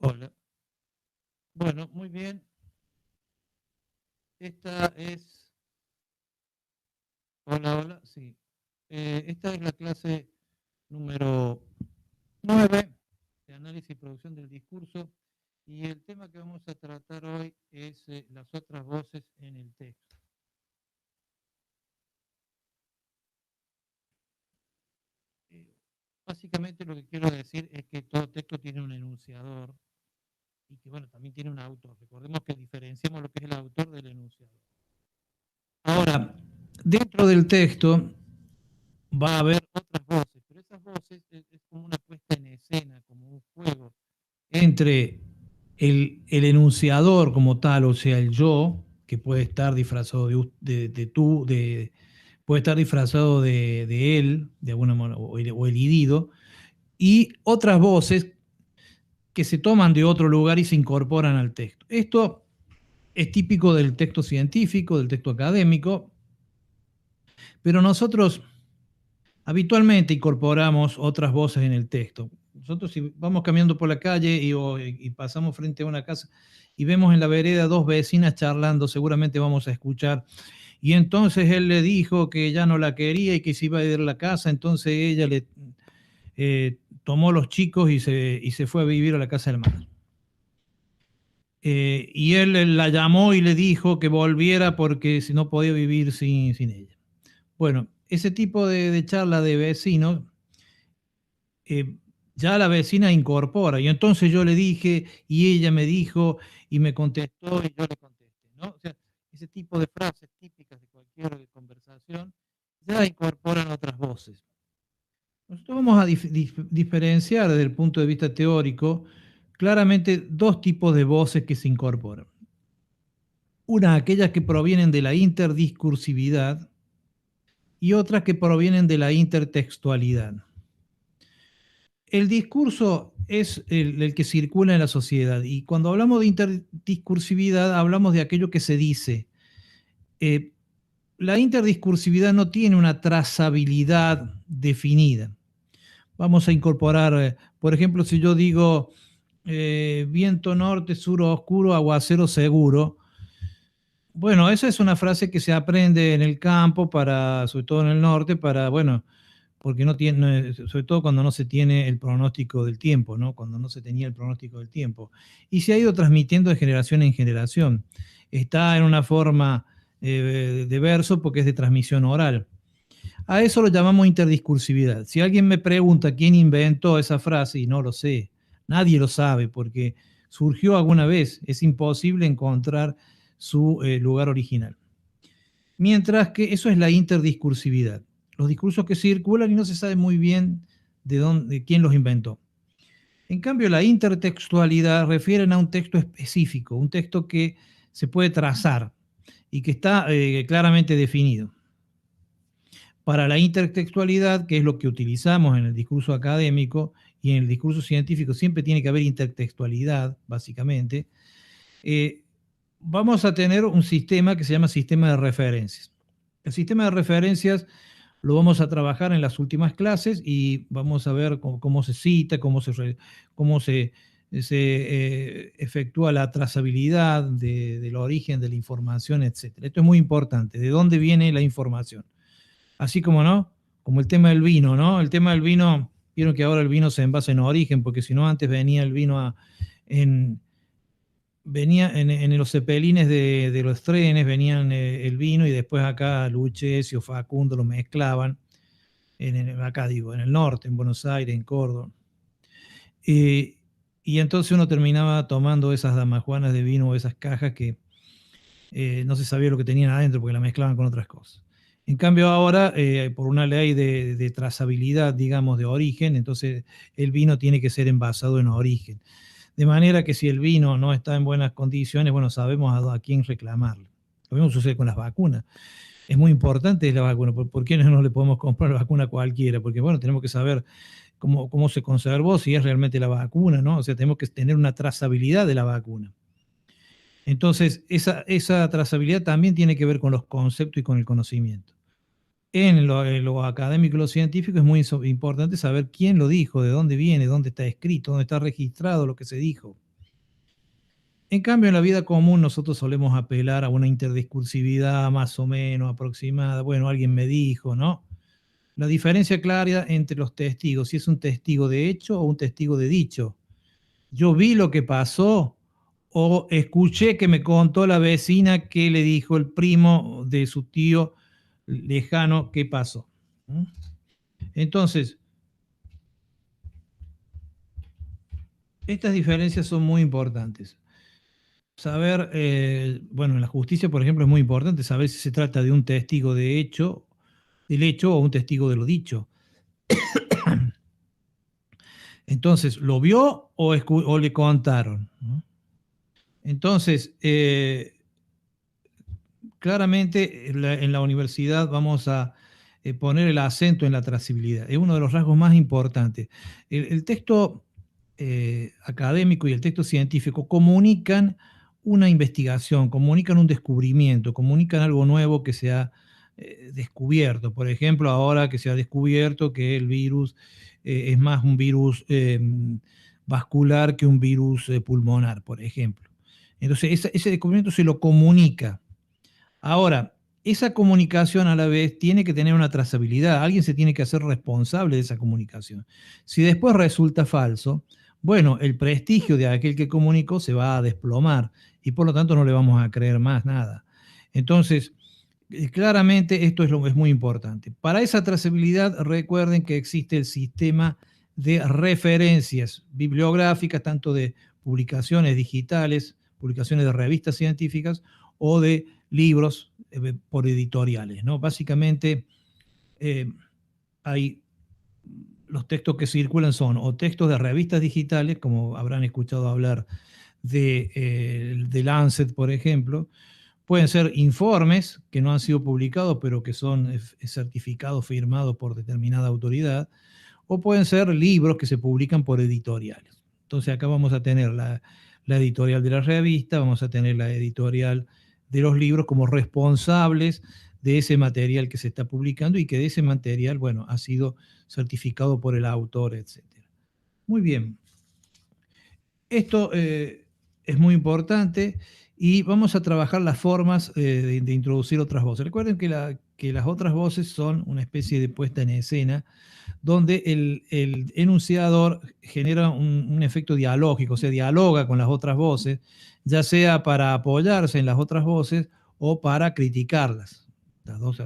Hola. Bueno, muy bien. Esta es... Hola, hola, sí. Esta es la clase número 9 de análisis y producción del discurso y el tema que vamos a tratar hoy es las otras voces en el texto. Eh, Básicamente lo que quiero decir es que todo texto tiene un enunciador y que, bueno, también tiene un autor. Recordemos que diferenciamos lo que es el autor del enunciador. Ahora, dentro del texto va a haber otras voces, pero esas voces es como una puesta en escena, como un juego entre el enunciador como tal, o sea, el yo, que puede estar disfrazado de tú, puede estar disfrazado de él, de alguna manera, o el irido, y otras voces que se toman de otro lugar y se incorporan al texto. Esto es típico del texto científico, del texto académico, pero nosotros habitualmente incorporamos otras voces en el texto. Nosotros si vamos caminando por la calle y pasamos frente a una casa y vemos en la vereda dos vecinas charlando, seguramente vamos a escuchar. Y entonces él le dijo que ya no la quería y que se iba a ir a la casa, entonces ella le tomó los chicos y se fue a vivir a la casa del mar. Y él la llamó y le dijo que volviera porque si no podía vivir sin ella. Bueno, ese tipo de charla de vecinos eh, ya la vecina incorpora. Y entonces yo le dije, y ella me dijo, y me contestó, y yo le contesté, ¿no? O sea, ese tipo de frases típicas de cualquier conversación ya incorporan otras voces. Nosotros vamos a diferenciar desde el punto de vista teórico claramente dos tipos de voces que se incorporan. Una, aquellas que provienen de la interdiscursividad y otras que provienen de la intertextualidad. El discurso es el que circula en la sociedad y cuando hablamos de interdiscursividad hablamos de aquello que se dice. Eh, la interdiscursividad no tiene una trazabilidad definida. Vamos a incorporar, por ejemplo, si yo digo viento norte, sur oscuro, aguacero seguro. Bueno, esa es una frase que se aprende en el campo, para, sobre todo en el norte, para, bueno, porque no tiene, sobre todo cuando no se tiene el pronóstico del tiempo, ¿no? Cuando no se tenía el pronóstico del tiempo. Y se ha ido transmitiendo de generación en generación. Está en una forma de verso porque es de transmisión oral. A eso lo llamamos interdiscursividad. Si alguien me pregunta quién inventó esa frase, y no lo sé, nadie lo sabe porque surgió alguna vez, es imposible encontrar su lugar original. Mientras que eso es la interdiscursividad. Los discursos que circulan y no se sabe muy bien de quién los inventó. En cambio, la intertextualidad refiere a un texto específico, un texto que se puede trazar y que está claramente definido. Para la intertextualidad, que es lo que utilizamos en el discurso académico y en el discurso científico, siempre tiene que haber intertextualidad, básicamente, vamos a tener un sistema que se llama sistema de referencias. El sistema de referencias lo vamos a trabajar en las últimas clases y vamos a ver cómo se cita, cómo se efectúa la trazabilidad del origen de la información, etc. Esto es muy importante, de dónde viene la información. Así como, ¿no? Como el tema del vino, ¿no? El tema del vino, vieron que ahora el vino se envasa en origen, porque si no antes venía el vino venía en los cepelines de los trenes, venían el vino y después acá Lucchesi o Facundo lo mezclaban, acá digo, en el norte, en Buenos Aires, en Córdoba. Y entonces uno terminaba tomando esas damajuanas de vino o esas cajas que no se sabía lo que tenían adentro porque la mezclaban con otras cosas. En cambio ahora, por una ley de trazabilidad, digamos, de origen, entonces el vino tiene que ser envasado en origen. De manera que si el vino no está en buenas condiciones, bueno, sabemos a quién reclamarle. Lo mismo sucede con las vacunas. Es muy importante la vacuna. ¿Por qué no le podemos comprar la vacuna a cualquiera? Porque, bueno, tenemos que saber cómo se conservó, si es realmente la vacuna, ¿no? O sea, tenemos que tener una trazabilidad de la vacuna. Entonces, esa trazabilidad también tiene que ver con los conceptos y con el conocimiento. En lo académico y lo científico es muy importante saber quién lo dijo, de dónde viene, dónde está escrito, dónde está registrado lo que se dijo. En cambio, en la vida común nosotros solemos apelar a una interdiscursividad más o menos aproximada. Bueno, alguien me dijo, ¿no? La diferencia clara entre los testigos, si es un testigo de hecho o un testigo de dicho. Yo vi lo que pasó o escuché que me contó la vecina que le dijo el primo de su tío lejano qué pasó. Entonces, estas diferencias son muy importantes. Saber, bueno, en la justicia, por ejemplo, es muy importante saber si se trata de un testigo de hecho, del hecho o un testigo de lo dicho. Entonces, ¿lo vio o le contaron? ¿No? Entonces, claramente en la universidad vamos a poner el acento en la trazabilidad. Es uno de los rasgos más importantes. El texto académico y el texto científico comunican una investigación, comunican un descubrimiento, comunican algo nuevo que se ha descubierto. Por ejemplo, ahora que se ha descubierto que el virus es más un virus vascular que un virus pulmonar, por ejemplo. Entonces, ese descubrimiento se lo comunica. Ahora, esa comunicación a la vez tiene que tener una trazabilidad. Alguien se tiene que hacer responsable de esa comunicación. Si después resulta falso, bueno, el prestigio de aquel que comunicó se va a desplomar y por lo tanto no le vamos a creer más nada. Entonces, claramente esto es muy importante. Para esa trazabilidad, recuerden que existe el sistema de referencias bibliográficas, tanto de publicaciones digitales, publicaciones de revistas científicas o de libros por editoriales, ¿no? Básicamente hay los textos que circulan son o textos de revistas digitales, como habrán escuchado hablar de Lancet, por ejemplo. Pueden ser informes que no han sido publicados, pero que son certificados, firmados por determinada autoridad, o pueden ser libros que se publican por editoriales. Entonces acá vamos a tener la editorial de la revista, vamos a tener la editorial de los libros como responsables de ese material que se está publicando y que de ese material, bueno, ha sido certificado por el autor, etc. Muy bien. Esto es muy importante y vamos a trabajar las formas de introducir otras voces. Recuerden que las otras voces son una especie de puesta en escena donde el enunciador genera un efecto dialógico, o sea, dialoga con las otras voces, ya sea para apoyarse en las otras voces o para criticarlas. Las dos,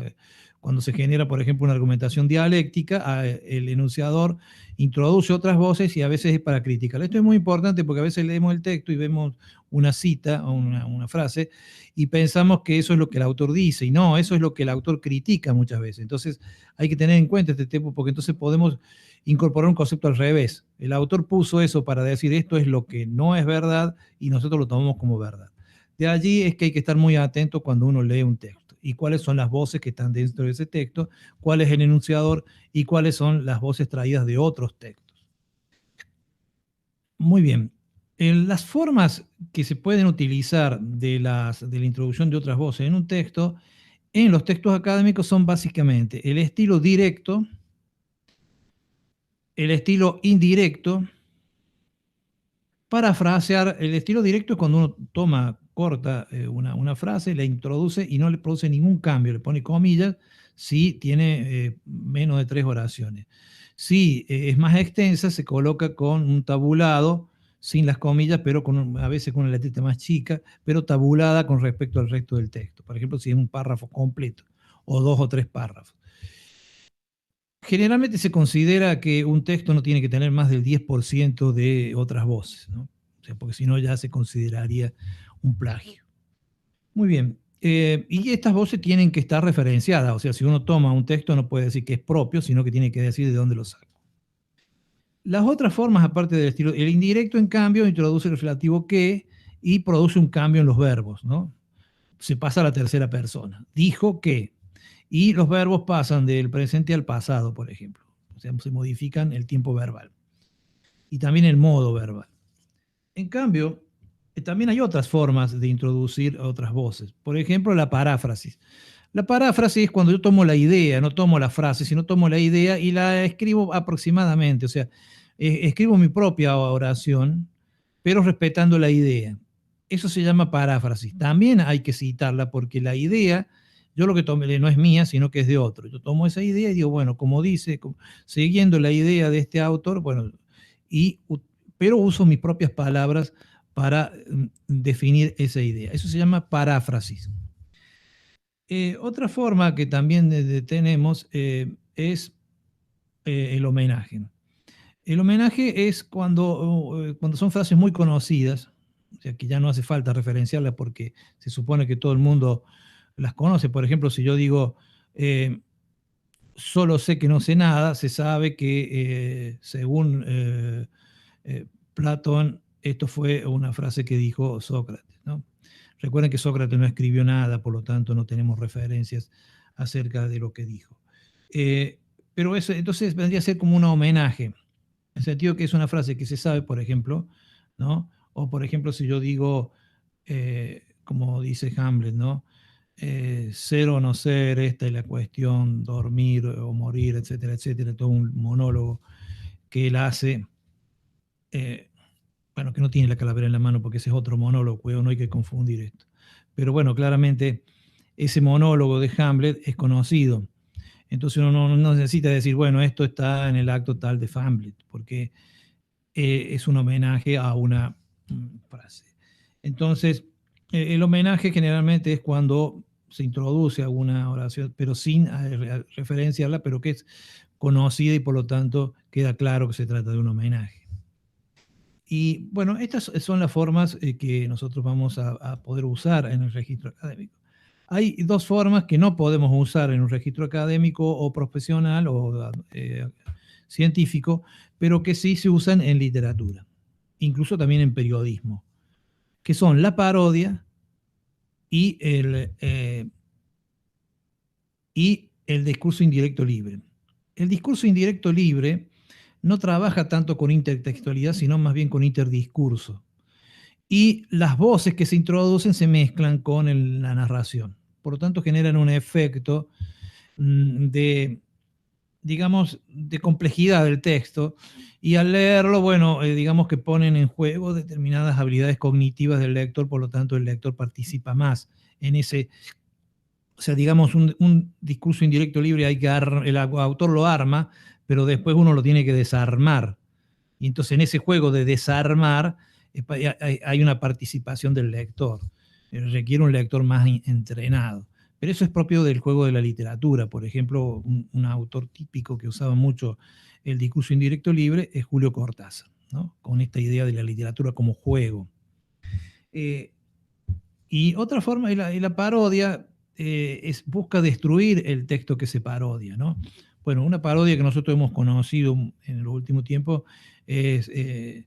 cuando se genera, por ejemplo, una argumentación dialéctica, el enunciador introduce otras voces y a veces es para criticar. Esto es muy importante porque a veces leemos el texto y vemos una cita o una frase y pensamos que eso es lo que el autor dice, y no, eso es lo que el autor critica muchas veces. Entonces hay que tener en cuenta este tema porque entonces podemos incorporar un concepto al revés. El autor puso eso para decir esto es lo que no es verdad y nosotros lo tomamos como verdad. De allí es que hay que estar muy atento cuando uno lee un texto y cuáles son las voces que están dentro de ese texto, cuál es el enunciador y cuáles son las voces traídas de otros textos. Muy bien. Las formas que se pueden utilizar de la introducción de otras voces en un texto, en los textos académicos son básicamente el estilo directo, el estilo indirecto, parafrasear. El estilo directo es cuando uno corta una frase, la introduce y no le produce ningún cambio, le pone comillas si tiene menos de 3 oraciones. Si es más extensa, se coloca con un tabulado, sin las comillas, pero a veces con una letrita más chica, pero tabulada con respecto al resto del texto. Por ejemplo, si es un párrafo completo, o 2 o 3 párrafos. Generalmente se considera que un texto no tiene que tener más del 10% de otras voces, ¿no? O sea, porque si no ya se consideraría un plagio. Muy bien. Y estas voces tienen que estar referenciadas. O sea, si uno toma un texto no puede decir que es propio, sino que tiene que decir de dónde lo saca. Las otras formas, aparte del estilo, el indirecto, en cambio, introduce el relativo que y produce un cambio en los verbos, ¿no? Se pasa a la tercera persona. Dijo que. Y los verbos pasan del presente al pasado, por ejemplo. O sea, se modifican el tiempo verbal. Y también el modo verbal. En cambio, también hay otras formas de introducir otras voces. Por ejemplo, la paráfrasis. La paráfrasis es cuando yo tomo la idea, no tomo la frase, sino tomo la idea y la escribo aproximadamente. O sea, escribo mi propia oración, pero respetando la idea. Eso se llama paráfrasis. También hay que citarla porque la idea, yo lo que tomé no es mía, sino que es de otro. Yo tomo esa idea y digo, bueno, como dice, siguiendo la idea de este autor, bueno, pero uso mis propias palabras para definir esa idea. Eso se llama paráfrasis. Otra forma que también tenemos es el homenaje. El homenaje es cuando son frases muy conocidas, o sea, que ya no hace falta referenciarlas porque se supone que todo el mundo las conoce. Por ejemplo, si yo digo, solo sé que no sé nada, se sabe que según Platón, esto fue una frase que dijo Sócrates, ¿no? Recuerden que Sócrates no escribió nada, por lo tanto no tenemos referencias acerca de lo que dijo. Pero eso entonces vendría a ser como un homenaje, en el sentido que es una frase que se sabe, por ejemplo, ¿no? O por ejemplo, si yo digo, como dice Hamlet, ¿no? Ser o no ser, esta es la cuestión, dormir o morir, etcétera, etcétera, todo un monólogo que él hace, bueno, que no tiene la calavera en la mano porque ese es otro monólogo, no hay que confundir esto. Pero bueno, claramente ese monólogo de Hamlet es conocido. Entonces uno no necesita decir, bueno, esto está en el acto tal de Hamlet, porque es un homenaje a una frase. Entonces, el homenaje generalmente es cuando se introduce alguna oración, pero sin referenciarla, pero que es conocida y por lo tanto queda claro que se trata de un homenaje. Y bueno, estas son las formas que nosotros vamos a poder usar en el registro académico. Hay dos formas que no podemos usar en un registro académico o profesional o científico, pero que sí se usan en literatura, incluso también en periodismo, que son la parodia y el discurso indirecto libre. El discurso indirecto libre no trabaja tanto con intertextualidad, sino más bien con interdiscurso. Y las voces que se introducen se mezclan con la narración. Por lo tanto, generan un efecto de, digamos, de complejidad del texto. Y al leerlo, bueno, digamos que ponen en juego determinadas habilidades cognitivas del lector, por lo tanto, el lector participa más en ese. O sea, digamos, un discurso indirecto libre, el autor lo arma, pero después uno lo tiene que desarmar. Y entonces en ese juego de desarmar hay una participación del lector. Requiere un lector más entrenado. Pero eso es propio del juego de la literatura. Por ejemplo, un autor típico que usaba mucho el discurso indirecto libre es Julio Cortázar, ¿no? Con esta idea de la literatura como juego. Y otra forma, y la parodia, busca destruir el texto que se parodia, ¿no? Bueno, una parodia que nosotros hemos conocido en los últimos tiempos es de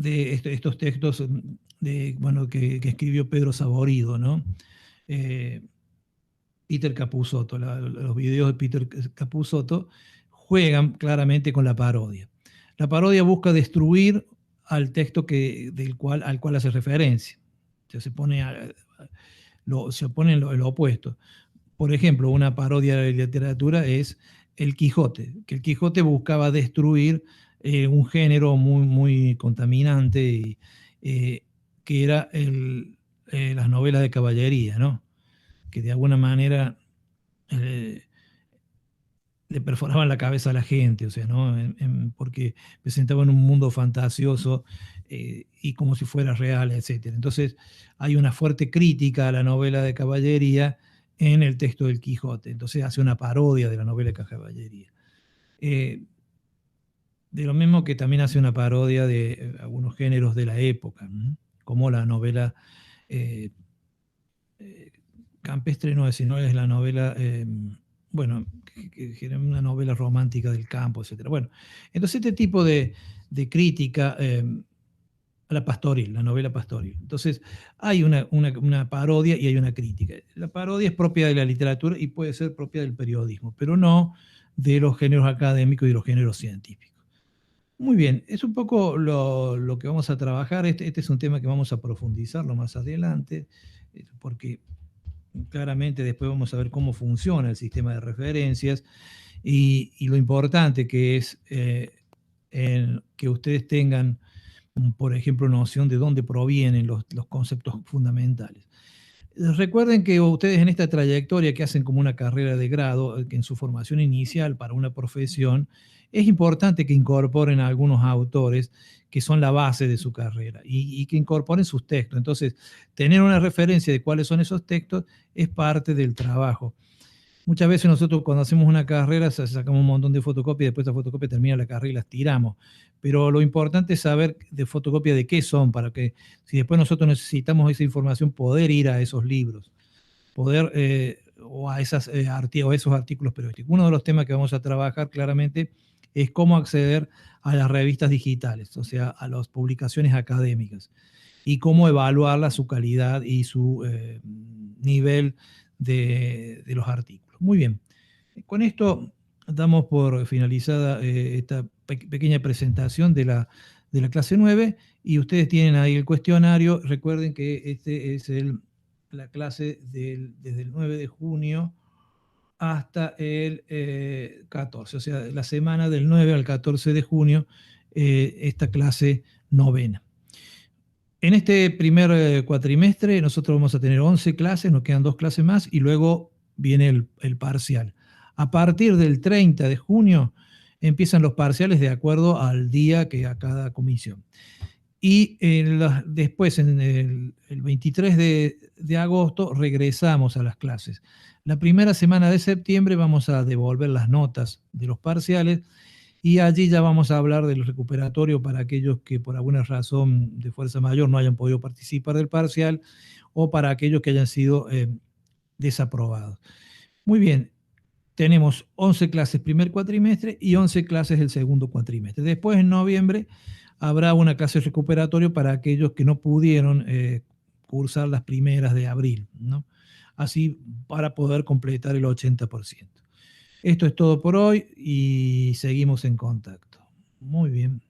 estos textos bueno, que escribió Pedro Saborido, ¿no? Peter Capusotto, los videos de Peter Capusotto juegan claramente con la parodia. La parodia busca destruir al texto al cual hace referencia. O sea, se opone en lo opuesto. Por ejemplo, una parodia de la literatura es El Quijote, que el Quijote buscaba destruir un género muy, muy contaminante, que era las novelas de caballería, ¿no? Que de alguna manera le perforaban la cabeza a la gente, o sea, ¿no? Porque presentaban un mundo fantasioso y como si fuera real, etc. Entonces hay una fuerte crítica a la novela de caballería en el texto del Quijote. Entonces hace una parodia de la novela de caballería. De lo mismo que también hace una parodia de algunos géneros de la época, ¿no? Como la novela campestre, no es la novela, bueno, que era una novela romántica del campo, etc. Bueno, entonces este tipo de crítica a la pastoril, la novela pastoril. Entonces hay una parodia y hay una crítica. La parodia es propia de la literatura y puede ser propia del periodismo, pero no de los géneros académicos y de los géneros científicos. Muy bien, es un poco lo que vamos a trabajar. Este es un tema que vamos a profundizarlo más adelante, porque claramente después vamos a ver cómo funciona el sistema de referencias y lo importante que es que ustedes tengan por ejemplo, noción de dónde provienen los conceptos fundamentales. Recuerden que ustedes en esta trayectoria que hacen como una carrera de grado, que en su formación inicial para una profesión, es importante que incorporen a algunos autores que son la base de su carrera y que incorporen sus textos. Entonces, tener una referencia de cuáles son esos textos es parte del trabajo. Muchas veces nosotros cuando hacemos una carrera sacamos un montón de fotocopias, después esa fotocopia termina la carrera y las tiramos. Pero lo importante es saber de fotocopia de qué son, para que si después nosotros necesitamos esa información, poder ir a esos libros, poder o a o esos artículos periodísticos. Uno de los temas que vamos a trabajar claramente es cómo acceder a las revistas digitales, o sea, a las publicaciones académicas, y cómo evaluarla, su calidad y su nivel de los artículos. Muy bien, con esto damos por finalizada esta pequeña presentación de la clase 9 y ustedes tienen ahí el cuestionario. Recuerden que este es la clase desde el 9 de junio hasta el 14, o sea, la semana del 9 al 14 de junio, esta clase novena. En este primer cuatrimestre nosotros vamos a tener 11 clases, nos quedan 2 clases más y luego viene el parcial. A partir del 30 de junio empiezan los parciales de acuerdo al día que a cada comisión. Y después, en el 23 de agosto, regresamos a las clases. La primera semana de septiembre vamos a devolver las notas de los parciales y allí ya vamos a hablar del recuperatorio para aquellos que por alguna razón de fuerza mayor no hayan podido participar del parcial o para aquellos que hayan sido desaprobados. Muy bien, tenemos 11 clases primer cuatrimestre y 11 clases el segundo cuatrimestre. Después, en noviembre, habrá una clase recuperatorio para aquellos que no pudieron cursar las primeras de abril, ¿no? Así para poder completar el 80%. Esto es todo por hoy y seguimos en contacto. Muy bien.